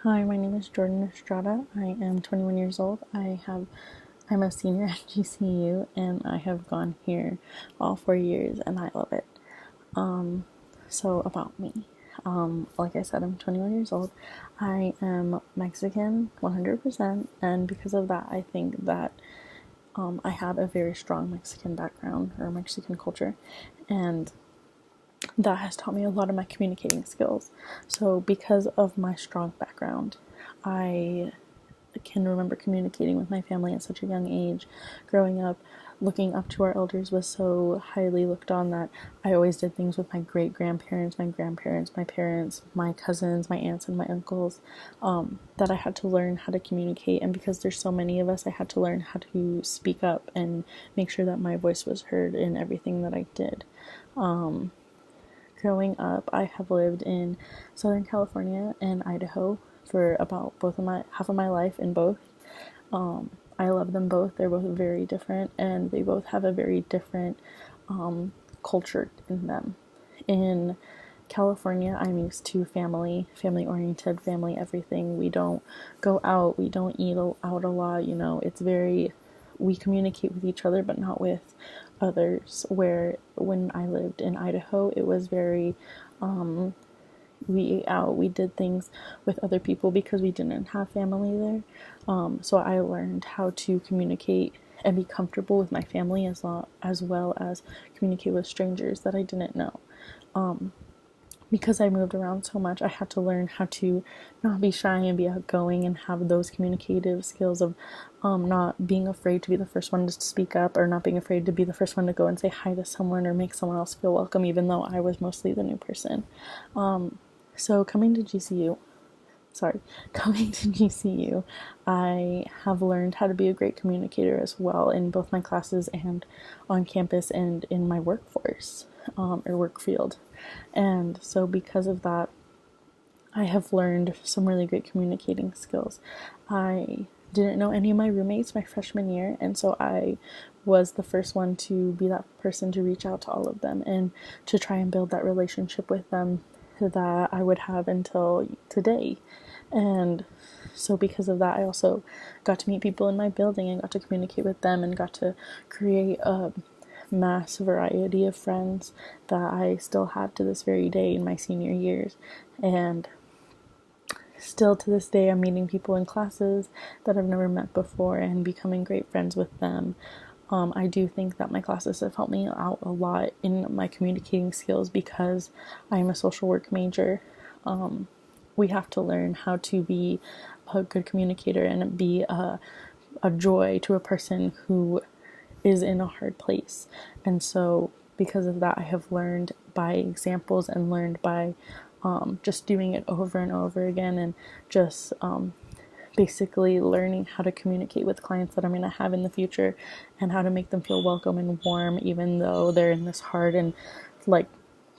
Hi, my name is Jordan Estrada. I am 21 years old. I'm a senior at GCU and I have gone here all 4 years and I love it. So about me. Like I said, I'm 21 years old. I am Mexican 100%, and because of that, I think that I have a very strong Mexican background or Mexican culture, and that has taught me a lot of my communicating skills. So, because of my strong background, I can remember communicating with my family at such a young age. Growing up, looking up to our elders was so highly looked on that I always did things with my great grandparents, my grandparents, my parents, my cousins, my aunts, and my uncles, that I had to learn how to communicate. And because there's so many of us, I had to learn how to speak up and make sure that my voice was heard in everything that I did. Growing up, I have lived in Southern California and Idaho for about both of my half of my life in both. I love them both. They're both very different, and they both have a very different culture in them. In California, I'm used to family oriented, family everything. We don't go out, we don't eat out a lot. It's very, we communicate with each other, but not with others. Where when I lived in Idaho, it was very, we ate out, we did things with other people because we didn't have family there. So I learned how to communicate and be comfortable with my family as well as communicate with strangers that I didn't know. Because I moved around so much, I had to learn how to not be shy and be outgoing and have those communicative skills of not being afraid to be the first one to speak up, or not being afraid to be the first one to go and say hi to someone or make someone else feel welcome, even though I was mostly the new person. So coming to GCU, I have learned how to be a great communicator as well in both my classes and on campus and in my workforce, or work field. And so, because of that, I have learned some really great communicating skills. I didn't know any of my roommates my freshman year, and so I was the first one to be that person to reach out to all of them and to try and build that relationship with them that I would have until today. And so, because of that, I also got to meet people in my building and got to communicate with them and got to create a mass variety of friends that I still have to this very day in my senior years. And still to this day, I'm meeting people in classes that I've never met before and becoming great friends with them. I do think that my classes have helped me out a lot in my communicating skills because I'm a social work major. We have to learn how to be a good communicator and be a joy to a person who is in a hard place. And so, because of that, I have learned by examples and learned by just doing it over and over again, and just basically learning how to communicate with clients that I'm going to have in the future and how to make them feel welcome and warm, even though they're in this hard and like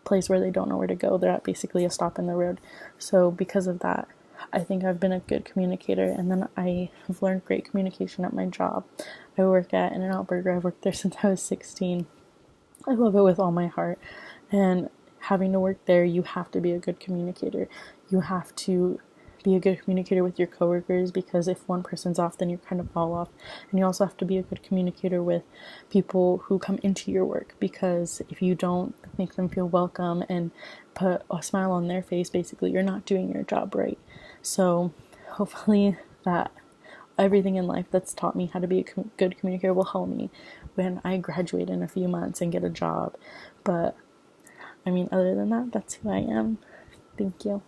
place where they don't know where to go. They're at basically a stop in the road. So because of that, I think I've been a good communicator, and then I have learned great communication at my job. I work at In-N-Out Burger. I've worked there since I was 16. I love it with all my heart, and having to work there, you have to be a good communicator. You have to be a good communicator with your coworkers, because if one person's off, then you're kind of all off. And you also have to be a good communicator with people who come into your work, because if you don't make them feel welcome and put a smile on their face, basically you're not doing your job right. So hopefully that everything in life that's taught me how to be a good communicator will help me when I graduate in a few months and get a job. But I mean, other than that, that's who I am. Thank you.